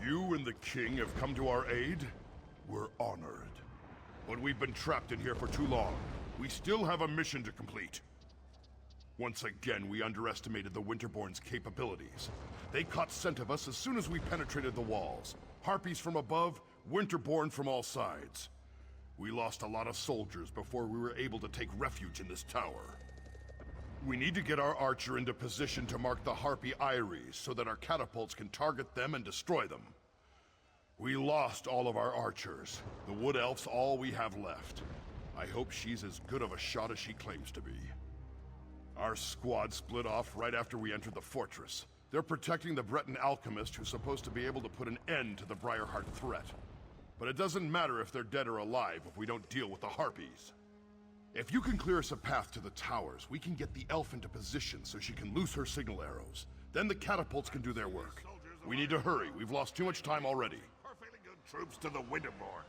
You and the king have come to our aid? We're honored. But we've been trapped in here for too long. We still have a mission to complete. Once again, we underestimated the Winterborn's capabilities. They caught scent of us as soon as we penetrated the walls. Harpies from above, Winterborn from all sides. We lost a lot of soldiers before we were able to take refuge in this tower. We need to get our archer into position to mark the Harpy Eyries so that our catapults can target them and destroy them. We lost all of our archers. The Wood Elf's all we have left. I hope she's as good of a shot as she claims to be. Our squad split off right after we entered the fortress. They're protecting the Breton alchemist who's supposed to be able to put an end to the Briarheart threat. But it doesn't matter if they're dead or alive if we don't deal with the Harpies. If you can clear us a path to the towers, we can get the elf into position so she can loose her signal arrows. Then the catapults can do their work. We need to hurry. We've lost too much time already. Perfectly good troops to the Winterborn.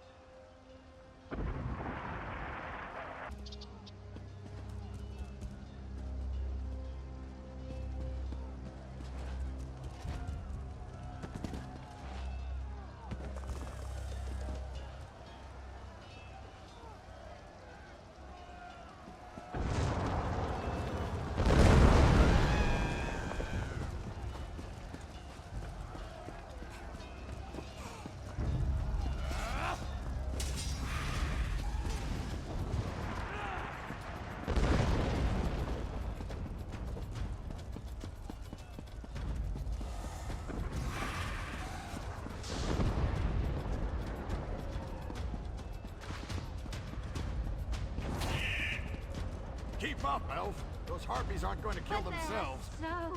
Keep up, Elf. Those Harpies aren't going to kill themselves. So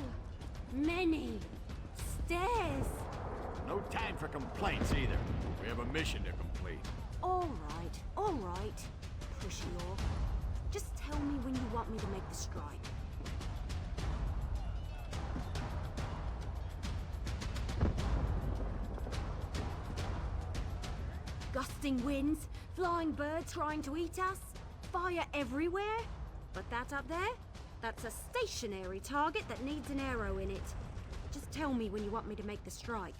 many stairs. No time for complaints either. We have a mission to complete. All right. Pushy orc. Just tell me when you want me to make the strike. Gusting winds, flying birds trying to eat us, fire everywhere. But that up there? That's a stationary target that needs an arrow in it. Just tell me when you want me to make the strike.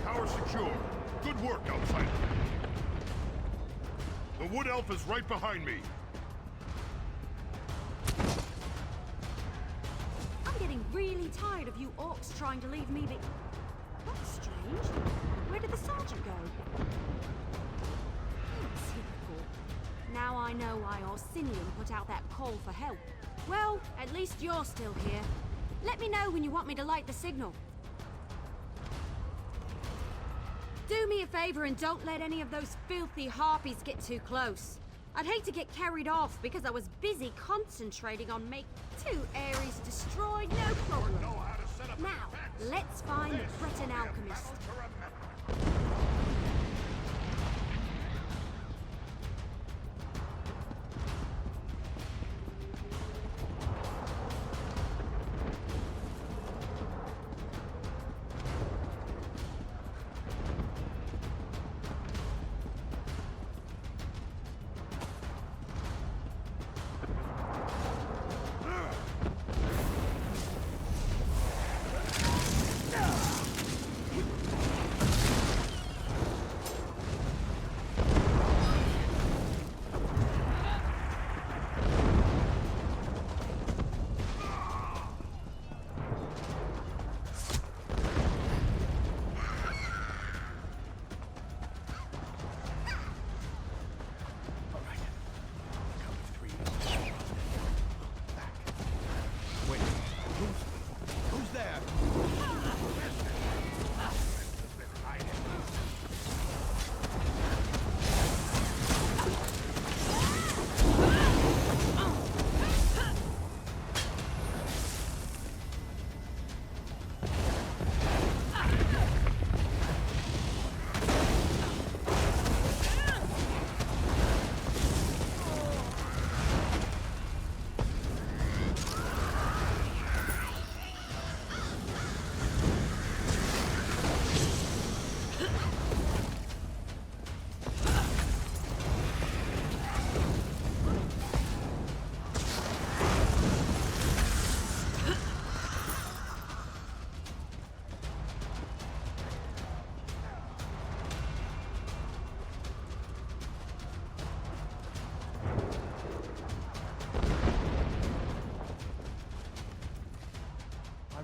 Tower secure. Good work, outsider. The Wood Elf is right behind me. I'm getting really tired of you orcs trying to leave me be... That's strange. Where did the sergeant go? Typical. Now I know why Orsinian put out that call for help. Well, at least you're still here. Let me know when you want me to light the signal. Do me a favor and don't let any of those filthy harpies get too close. I'd hate to get carried off because I was busy concentrating on making 2 Ares destroyed, no problem. Now, let's find the Breton alchemist.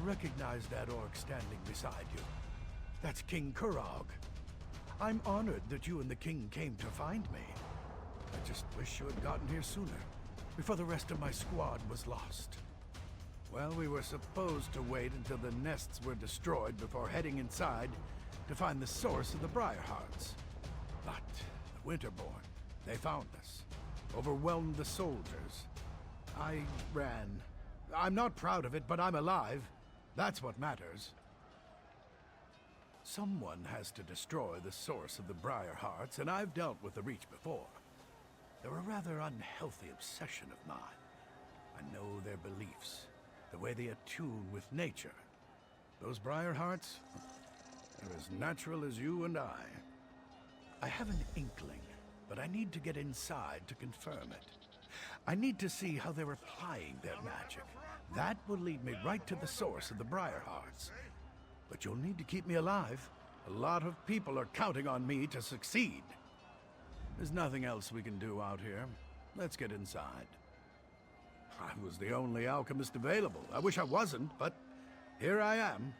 recognize that orc standing beside you. That's King Kurog. I'm honored that you and the king came to find me. I just wish you had gotten here sooner, before the rest of my squad was lost. Well, we were supposed to wait until the nests were destroyed before heading inside to find the source of the Briarhearts. But the Winterborn, they found us, overwhelmed the soldiers. I ran. I'm not proud of it, but I'm alive. That's what matters. Someone has to destroy the source of the Briarhearts, and I've dealt with the Reach before. They're a rather unhealthy obsession of mine. I know their beliefs, the way they attune with nature. Those Briarhearts, they're as natural as you and I. I have an inkling, but I need to get inside to confirm it. I need to see how they're applying their magic. That will lead me right to the source of the Briarhearts. But you'll need to keep me alive. A lot of people are counting on me to succeed. There's nothing else we can do out here. Let's get inside. I was the only alchemist available. I wish I wasn't, but here I am.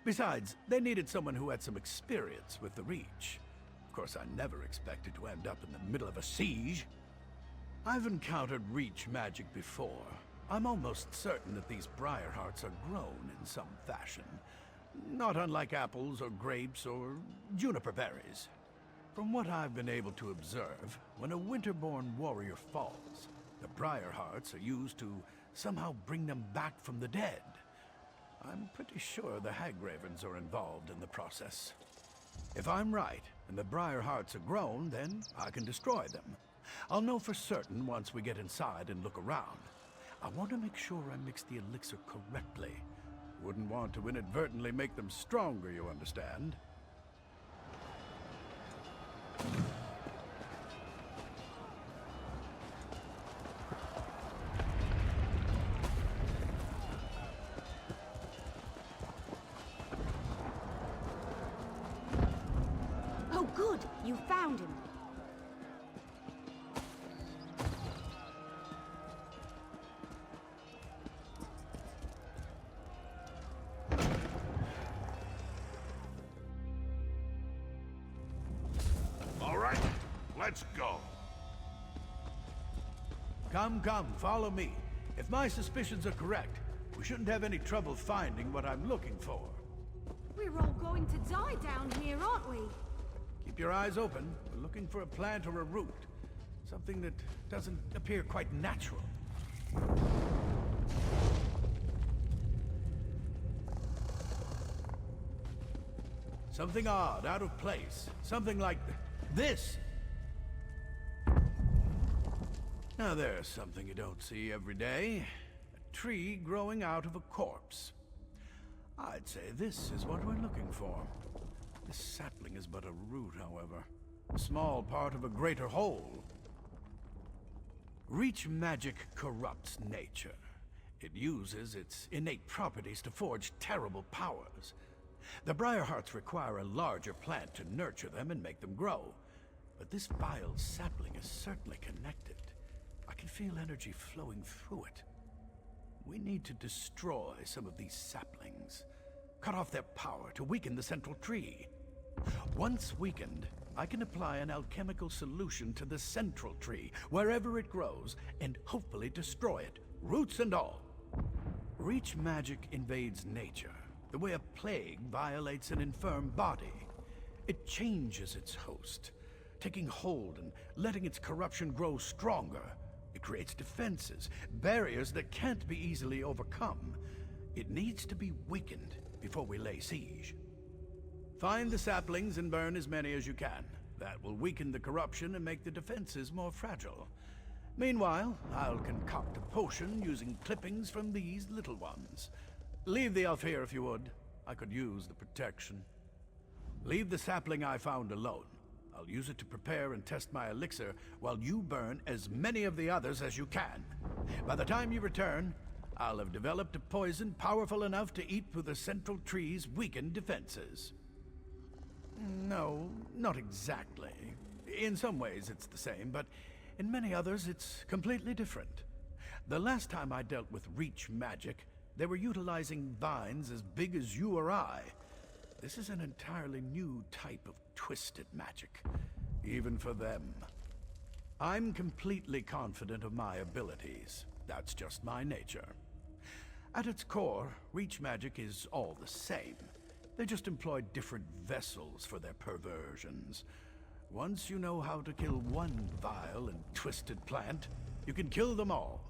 Besides, they needed someone who had some experience with the Reach. Of course, I never expected to end up in the middle of a siege. I've encountered Reach magic before. I'm almost certain that these Briarhearts are grown in some fashion. Not unlike apples or grapes or juniper berries. From what I've been able to observe, when a Winterborn warrior falls, the Briarhearts are used to somehow bring them back from the dead. I'm pretty sure the Hagravens are involved in the process. If I'm right, and the Briarhearts are grown, then I can destroy them. I'll know for certain once we get inside and look around. I want to make sure I mix the elixir correctly. Wouldn't want to inadvertently make them stronger, you understand? Oh, good! You found him. All right, let's go. Come, follow me. If my suspicions are correct, we shouldn't have any trouble finding what I'm looking for. We're all going to die down here, aren't we? Keep your eyes open. We're looking for a plant or a root. Something that doesn't appear quite natural. Something odd, out of place. Something like this. Now there's something you don't see every day. A tree growing out of a corpse. I'd say this is what we're looking for. This sapling is but a root, however. A small part of a greater whole. Reach magic corrupts nature. It uses its innate properties to forge terrible powers. The Briarhearts require a larger plant to nurture them and make them grow. But this vile sapling is certainly connected. I can feel energy flowing through it. We need to destroy some of these saplings. Cut off their power to weaken the central tree. Once weakened, I can apply an alchemical solution to the central tree, wherever it grows, and hopefully destroy it, roots and all. Reach magic invades nature, the way a plague violates an infirm body. It changes its host, taking hold and letting its corruption grow stronger. It creates defenses, barriers that can't be easily overcome. It needs to be weakened before we lay siege. Find the saplings and burn as many as you can. That will weaken the corruption and make the defenses more fragile. Meanwhile, I'll concoct a potion using clippings from these little ones. Leave the elf here if you would. I could use the protection. Leave the sapling I found alone. I'll use it to prepare and test my elixir while you burn as many of the others as you can. By the time you return, I'll have developed a poison powerful enough to eat through the central tree's weakened defenses. No, not exactly. In some ways it's the same, but in many others it's completely different. The last time I dealt with Reach magic, They were utilizing vines as big as you or I. This is an entirely new type of twisted magic, even for them. I'm completely confident of my abilities. That's just my nature. At its core, Reach magic is all the same. They just employ different vessels for their perversions. Once you know how to kill one vile and twisted plant, you can kill them all.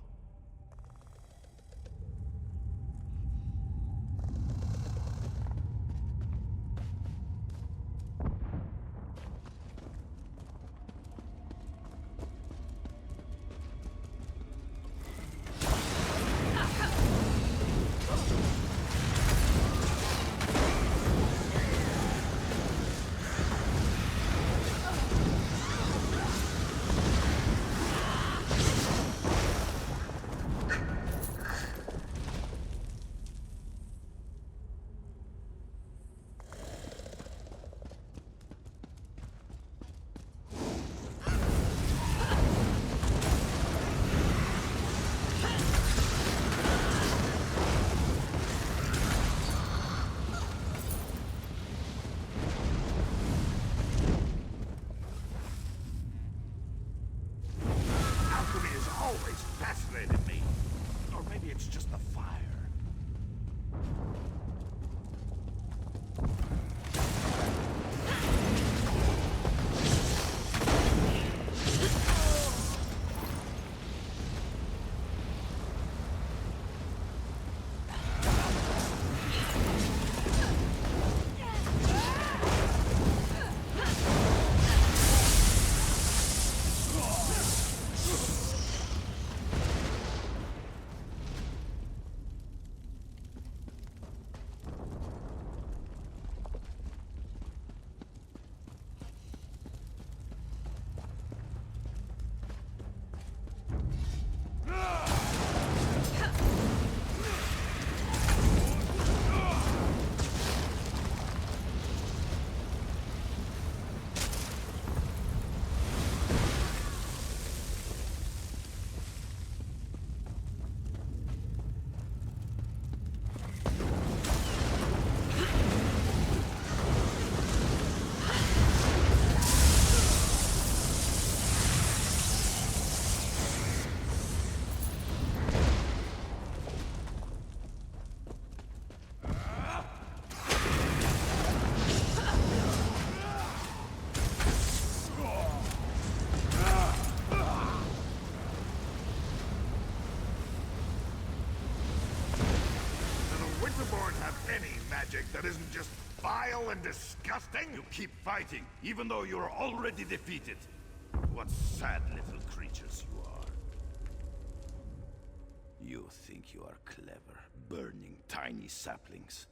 Alchemy has always fascinated me. Or maybe it's just the fire. That isn't just vile and disgusting? You keep fighting, even though you're already defeated. What sad little creatures you are. You think you are clever, burning tiny saplings.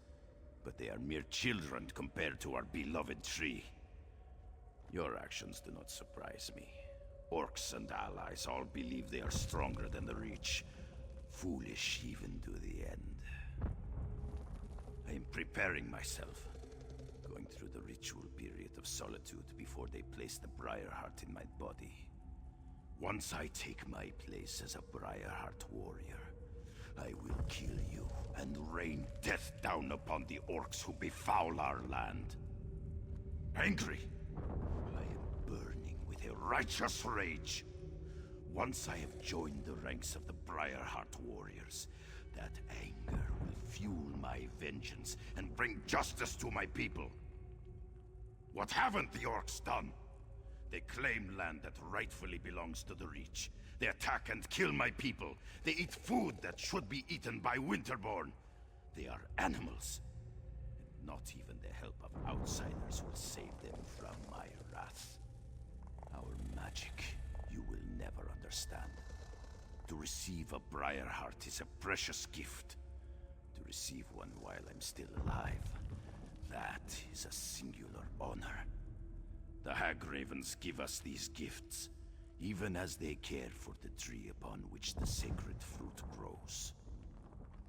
But they are mere children compared to our beloved tree. Your actions do not surprise me. Orcs and allies all believe they are stronger than the Reach. Foolish even to the end. I am preparing myself, going through the ritual period of solitude before they place the Briarheart in my body. Once I take my place as a Briarheart warrior, I will kill you and rain death down upon the orcs who befoul our land. Angry, I am burning with a righteous rage. Once I have joined the ranks of the Briarheart warriors, that anger will fuel my vengeance and bring justice to my people. What haven't the orcs done? They claim land that rightfully belongs to the Reach. They attack and kill my people. They eat food that should be eaten by Winterborn. They are animals. And not even the help of outsiders will save them from my wrath. Our magic, you will never understand. To receive a Briarheart is a precious gift. To receive one while I'm still alive, that is a singular honor. The Hagravens give us these gifts, even as they care for the tree upon which the sacred fruit grows.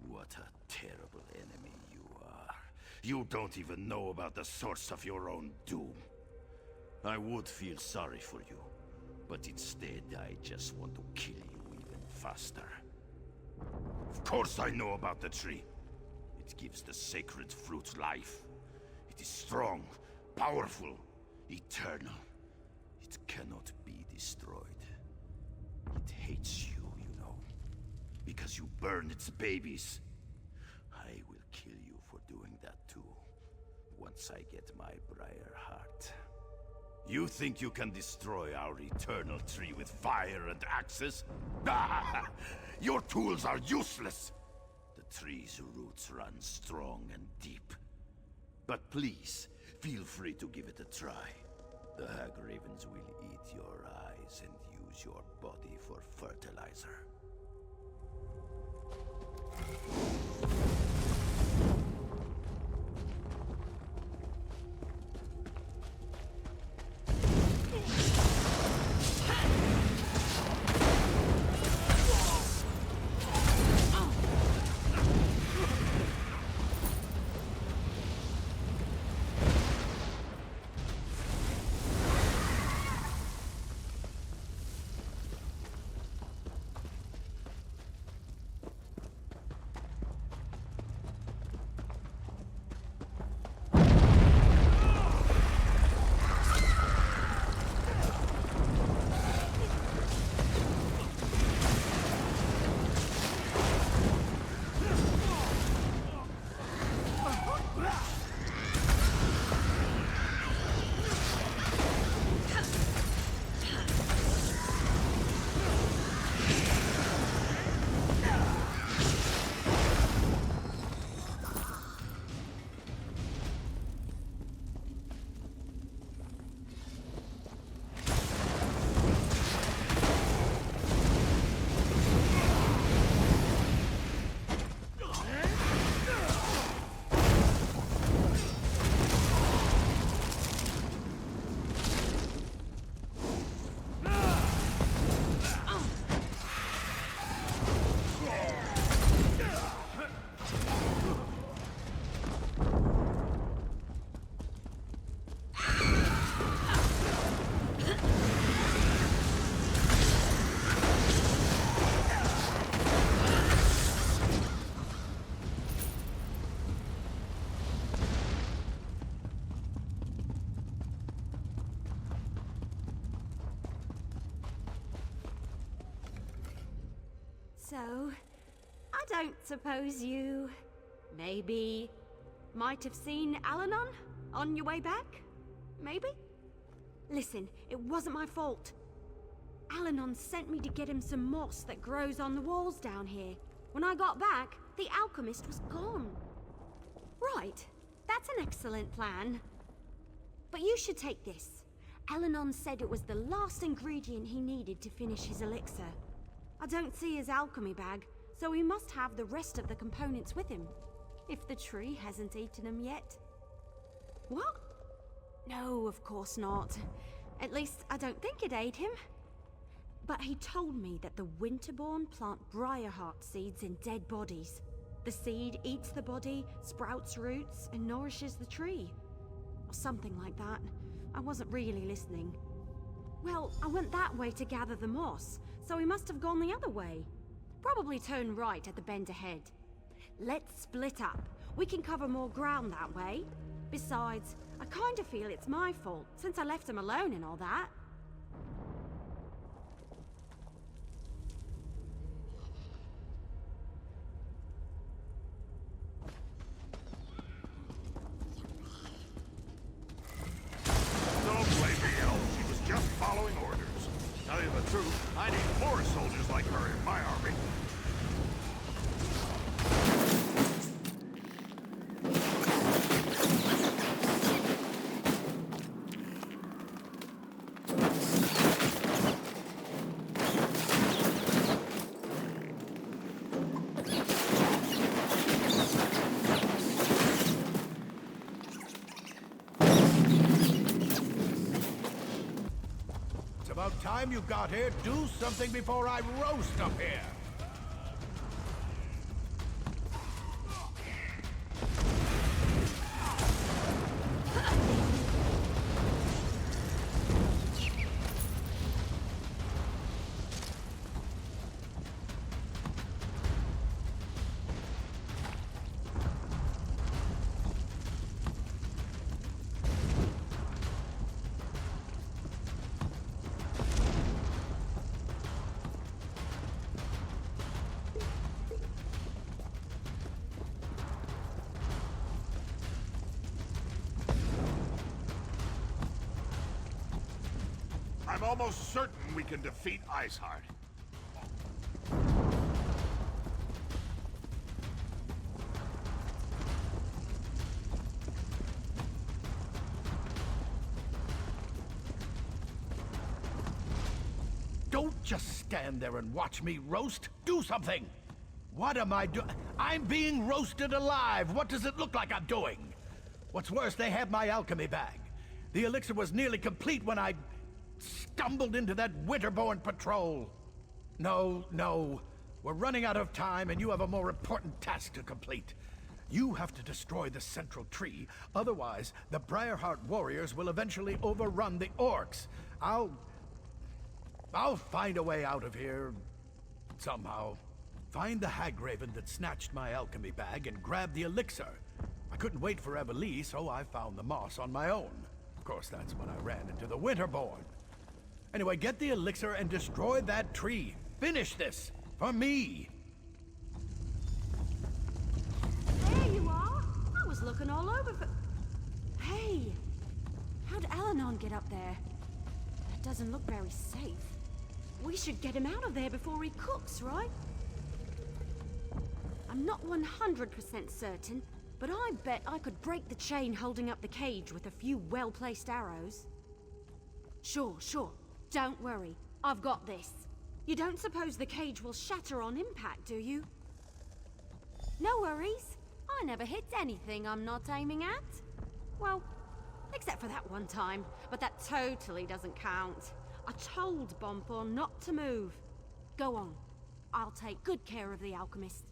What a terrible enemy you are. You don't even know about the source of your own doom. I would feel sorry for you, but instead I just want to kill you even faster. Of course I know about the tree. It gives the sacred fruit life. It is strong, powerful, eternal. It cannot be destroyed. It hates you, you know. Because you burn its babies. I will kill you for doing that too. Once I get my briar heart. You think you can destroy our eternal tree with fire and axes? Your tools are useless! The tree's roots run strong and deep. But please, feel free to give it a try. The hag ravens will eat your eyes and use your body for fertilizer. So, I don't suppose you... maybe... might have seen Alanon on your way back? Maybe? Listen, it wasn't my fault. Alanon sent me to get him some moss that grows on the walls down here. When I got back, the alchemist was gone. Right, that's an excellent plan. But you should take this. Alanon said it was the last ingredient he needed to finish his elixir. I don't see his alchemy bag, so he must have the rest of the components with him. If the tree hasn't eaten them yet. What? No, of course not. At least, I don't think it ate him. But he told me that the Winterborn plant briarheart seeds in dead bodies. The seed eats the body, sprouts roots, and nourishes the tree. Or something like that. I wasn't really listening. Well, I went that way to gather the moss, so he must have gone the other way. Probably turn right at the bend ahead. Let's split up. We can cover more ground that way. Besides, I kind of feel it's my fault, since I left him alone and all that. Don't blame me, Elle. She was just following orders. Tell you the truth, I need more soldiers like her in my army. About time you got here. Do something before I roast up here. almost certain we can defeat Iceheart. Don't just stand there and watch me roast. Do something! What am I doing? I'm being roasted alive! What does it look like I'm doing? What's worse, they have my alchemy bag. The elixir was nearly complete when I stumbled into that Winterborn patrol. No. We're running out of time, and you have a more important task to complete. You have to destroy the central tree, otherwise the Briarheart warriors will eventually overrun the orcs. I'll find a way out of here, somehow. Find the Hagraven that snatched my alchemy bag and grab the elixir. I couldn't wait for Evelie, so I found the moss on my own. Of course, that's when I ran into the Winterborn. Anyway, get the elixir and destroy that tree. Finish this, for me. There you are. I was looking all over for... Hey! How'd Alanon get up there? That doesn't look very safe. We should get him out of there before he cooks, right? I'm not 100% certain, but I bet I could break the chain holding up the cage with a few well-placed arrows. Sure. Don't worry. I've got this. You don't suppose the cage will shatter on impact, do you? No worries. I never hit anything I'm not aiming at. Well, except for that one time, but that totally doesn't count. I told Bonthorn not to move. Go on. I'll take good care of the alchemist.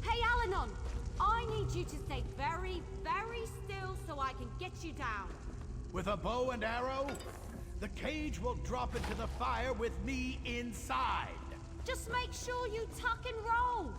Hey, Alanon! I need you to stay very, very still so I can get you down. With a bow and arrow, the cage will drop into the fire with me inside. Just make sure you tuck and roll.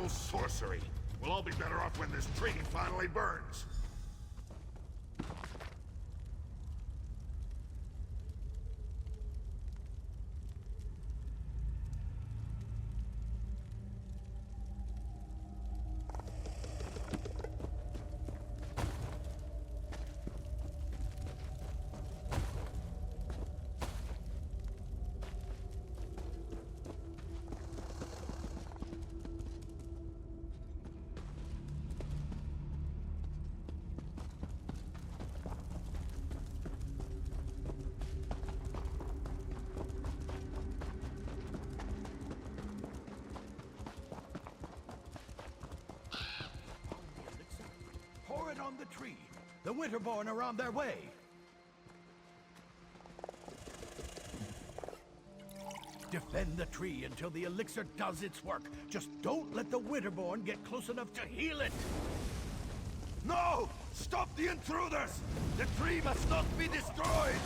Sorcery. We'll all be better off when this tree finally burns. The Winterborn are on their way! Defend the tree until the elixir does its work. Just don't let the Winterborn get close enough to heal it! No! Stop the intruders! The tree must not be destroyed!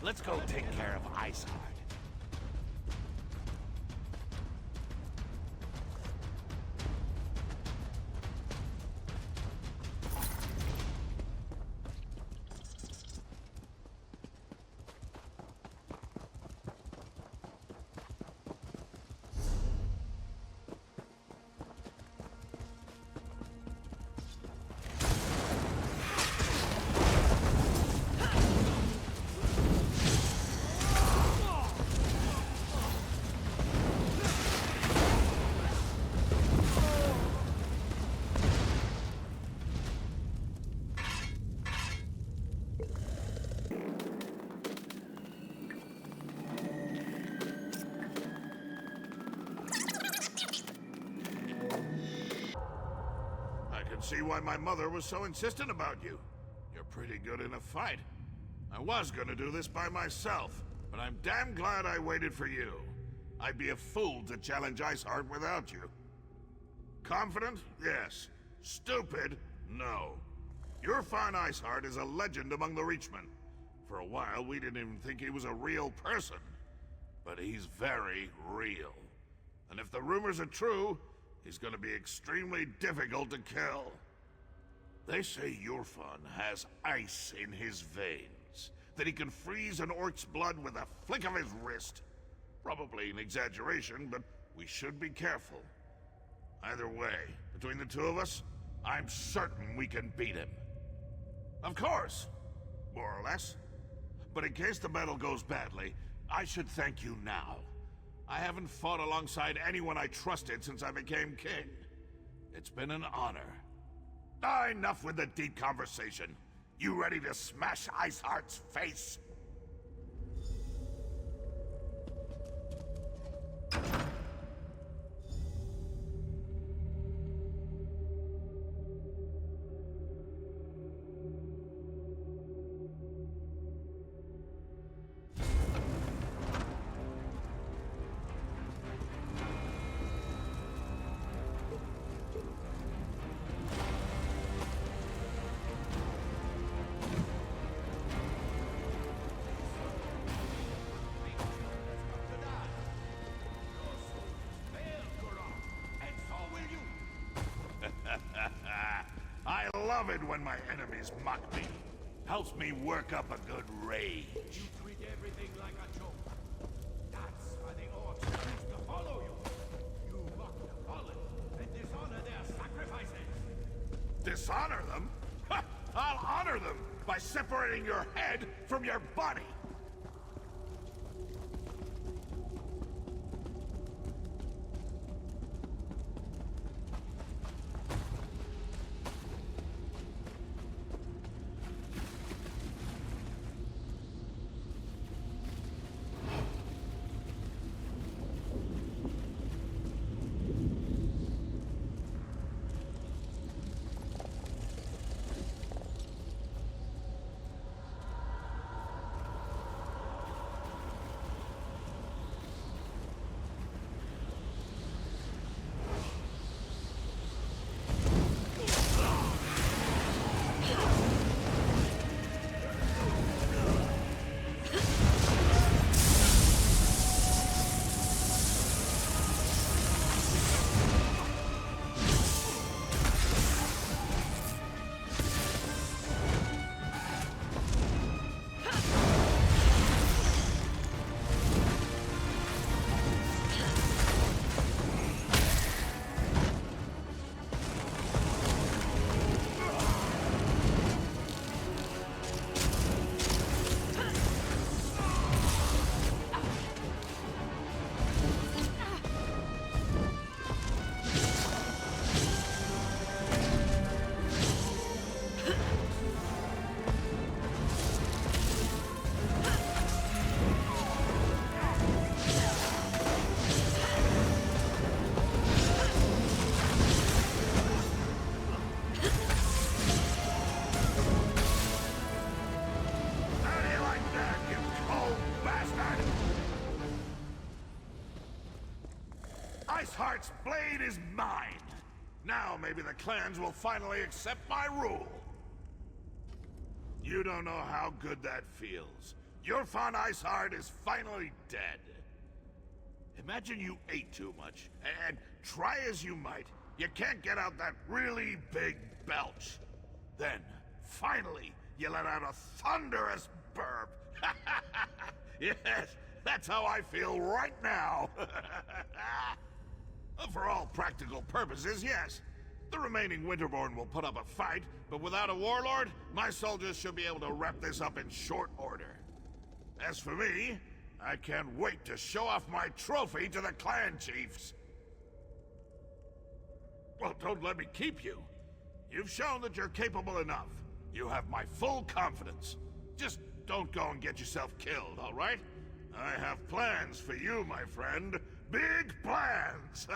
Let's go take care of Iceheart. See why my mother was so insistent about you. You're pretty good in a fight. I was gonna do this by myself, but I'm damn glad I waited for you. I'd be a fool to challenge Iceheart without you. Confident? Yes. Stupid? No. Your fine Iceheart is a legend among the Reachmen. For a while, we didn't even think he was a real person. But he's very real. And if the rumors are true, he's gonna be extremely difficult to kill. They say Yurfan has ice in his veins, that he can freeze an orc's blood with a flick of his wrist. Probably an exaggeration, but we should be careful. Either way, between the two of us, I'm certain we can beat him. Of course, more or less. But in case the battle goes badly, I should thank you now. I haven't fought alongside anyone I trusted since I became king. It's been an honor. Enough with the deep conversation. You ready to smash Iceheart's face? I love it when my enemies mock me. Helps me work up a good rage. You treat everything like a joke. That's why the orcs refuse to follow you. You mock the fallen and dishonor their sacrifices. Dishonor them? Ha! I'll honor them by separating your head from your body. Iceheart's blade is mine. Now maybe the clans will finally accept my rule. You don't know how good that feels. Your fond Iceheart is finally dead. Imagine you ate too much, and try as you might, you can't get out that really big belch. Then, finally, you let out a thunderous burp. Yes, that's how I feel right now. For all practical purposes, yes. The remaining Winterborn will put up a fight, but without a warlord, my soldiers should be able to wrap this up in short order. As for me, I can't wait to show off my trophy to the clan chiefs. Well, don't let me keep you. You've shown that you're capable enough. You have my full confidence. Just don't go and get yourself killed, all right? I have plans for you, my friend. Big plans!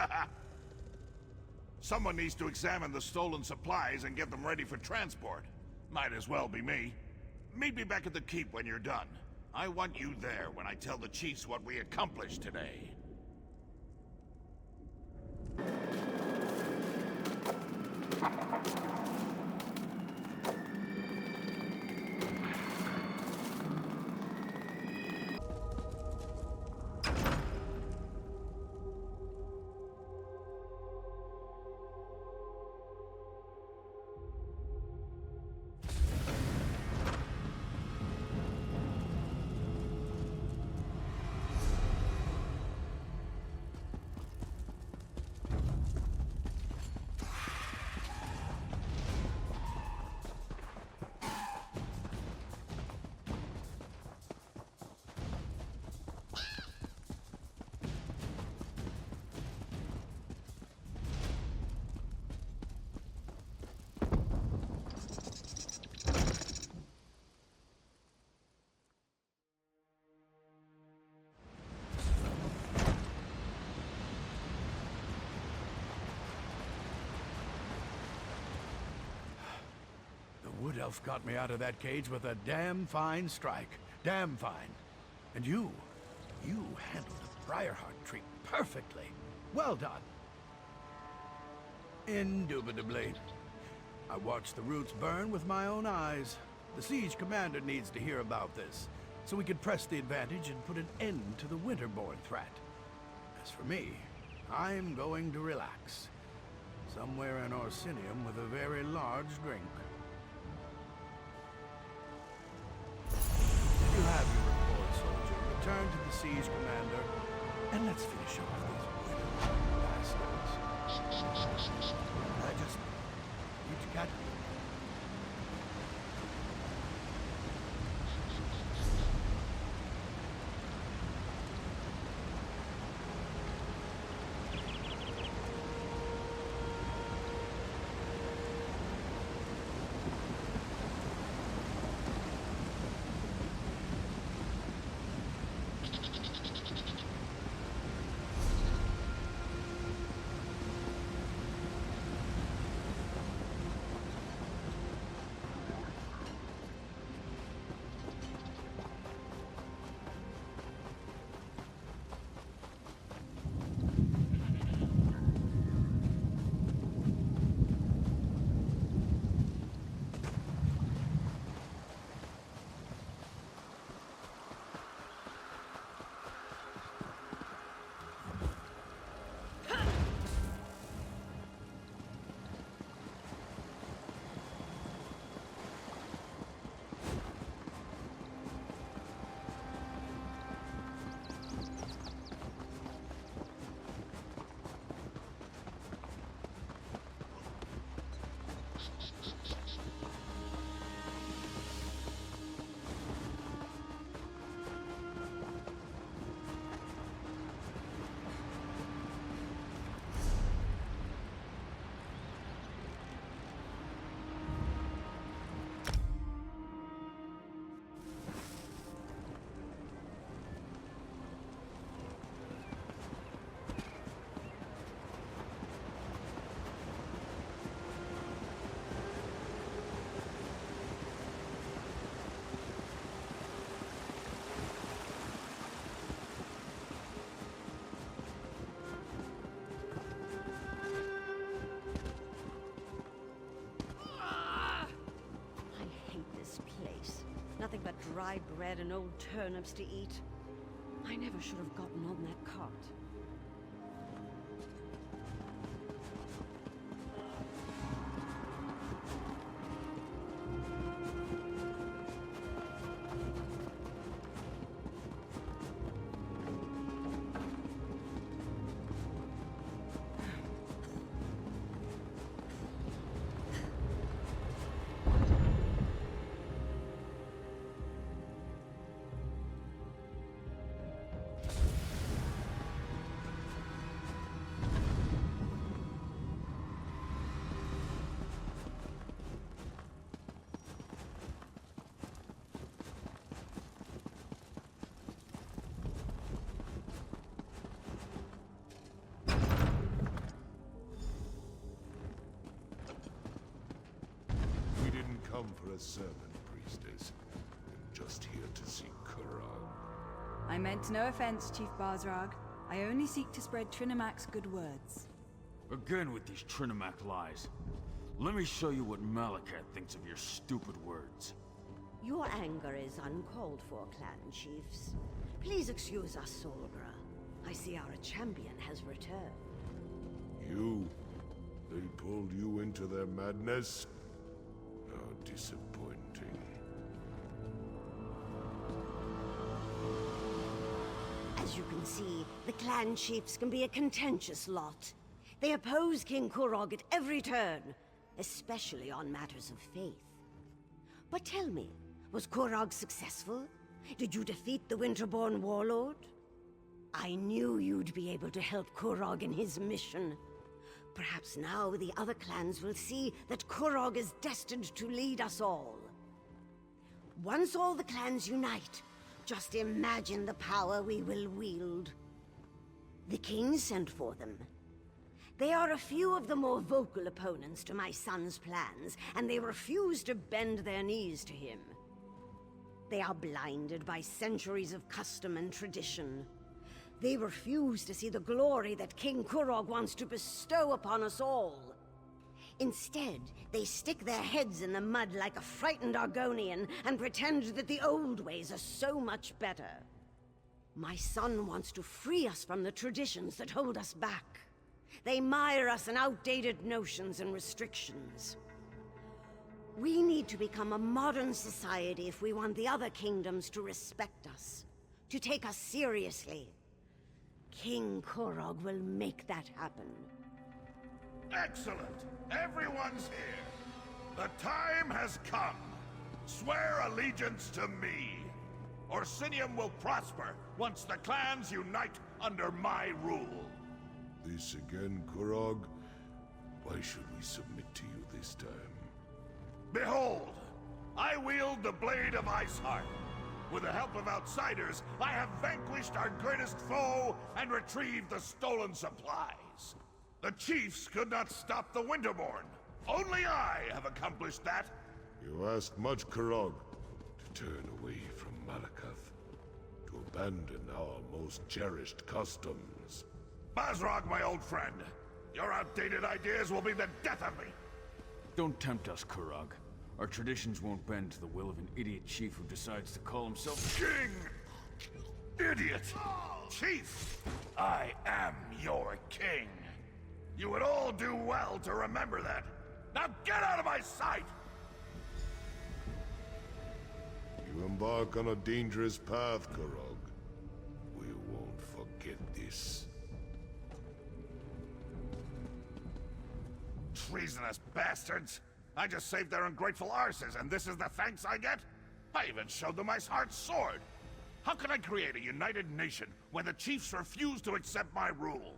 Someone needs to examine the stolen supplies and get them ready for transport. Might as well be me. Meet me back at the keep when you're done. I want you there when I tell the chiefs what we accomplished today. Wood Elf got me out of that cage with a damn fine strike. Damn fine. And you handled the Briarheart tree perfectly. Well done. Indubitably. I watched the roots burn with my own eyes. The siege commander needs to hear about this, so we can press the advantage and put an end to the Winterborn threat. As for me, I'm going to relax. Somewhere in Orsinium with a very large drink. return to the seas, Commander, and let's finish off these winter bastards. You got Nothing but dry bread and old turnips to eat. I never should have gotten on that cart. Come for a sermon, priestess. I'm just here to see Kurog. I meant no offense, Chief Bazrag. I only seek to spread Trinamac's good words. Again with these Trinimac lies. Let me show you what Malakat thinks of your stupid words. Your anger is uncalled for, clan chiefs. Please excuse us, Solgra. I see our champion has returned. You? They pulled you into their madness? How disappointing. As you can see, the clan chiefs can be a contentious lot. They oppose King Kurog at every turn, especially on matters of faith. But tell me, was Kurog successful? Did you defeat the Winterborn warlord? I knew you'd be able to help Kurog in his mission. Perhaps now the other clans will see that Kurog is destined to lead us all. Once all the clans unite, just imagine the power we will wield. The king sent for them. They are a few of the more vocal opponents to my son's plans, and they refuse to bend their knees to him. They are blinded by centuries of custom and tradition. They refuse to see the glory that King Kurog wants to bestow upon us all. Instead, they stick their heads in the mud like a frightened Argonian and pretend that the old ways are so much better. My son wants to free us from the traditions that hold us back. They mire us in outdated notions and restrictions. We need to become a modern society if we want the other kingdoms to respect us. to take us seriously. King Korog will make that happen. Excellent! Everyone's here! The time has come! Swear allegiance to me! Orsinium will prosper once the clans unite under my rule. This again, Kurog? Why should we submit to you this time? Behold! I wield the Blade of Iceheart. With the help of outsiders, I have vanquished our greatest foe and retrieved the stolen supplies. The chiefs could not stop the Winterborn. Only I have accomplished that. You asked much, Kurog, to turn away from Malakath, to abandon our most cherished customs. Basrog, my old friend, your outdated ideas will be the death of me. Don't tempt us, Kurog. Our traditions won't bend to the will of an idiot chief who decides to call himself King! Idiot! Chief! I am your king. You would all do well to remember that. Now get out of my sight! You embark on a dangerous path, Kurog. We won't forget this. Treasonous bastards! I just saved their ungrateful arses, and this is the thanks I get? I even showed them Iceheart's sword! How can I create a united nation when the chiefs refuse to accept my rule?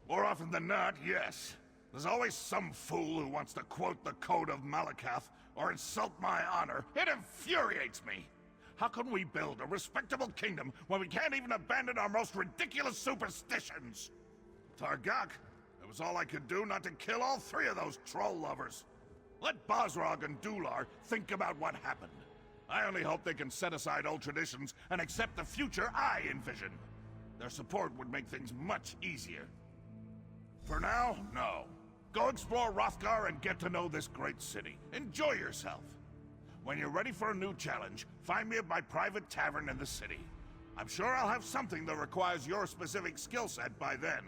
More often than not, yes. There's always some fool who wants to quote the Code of Malakath or insult my honor. It infuriates me! How can we build a respectable kingdom when we can't even abandon our most ridiculous superstitions? Targak, it was all I could do not to kill all three of those troll lovers. Let Basrog and Dular think about what happened. I only hope they can set aside old traditions and accept the future I envision. Their support would make things much easier. For now, no. Go explore Rothgar and get to know this great city. Enjoy yourself. When you're ready for a new challenge, find me at my private tavern in the city. I'm sure I'll have something that requires your specific skill set by then.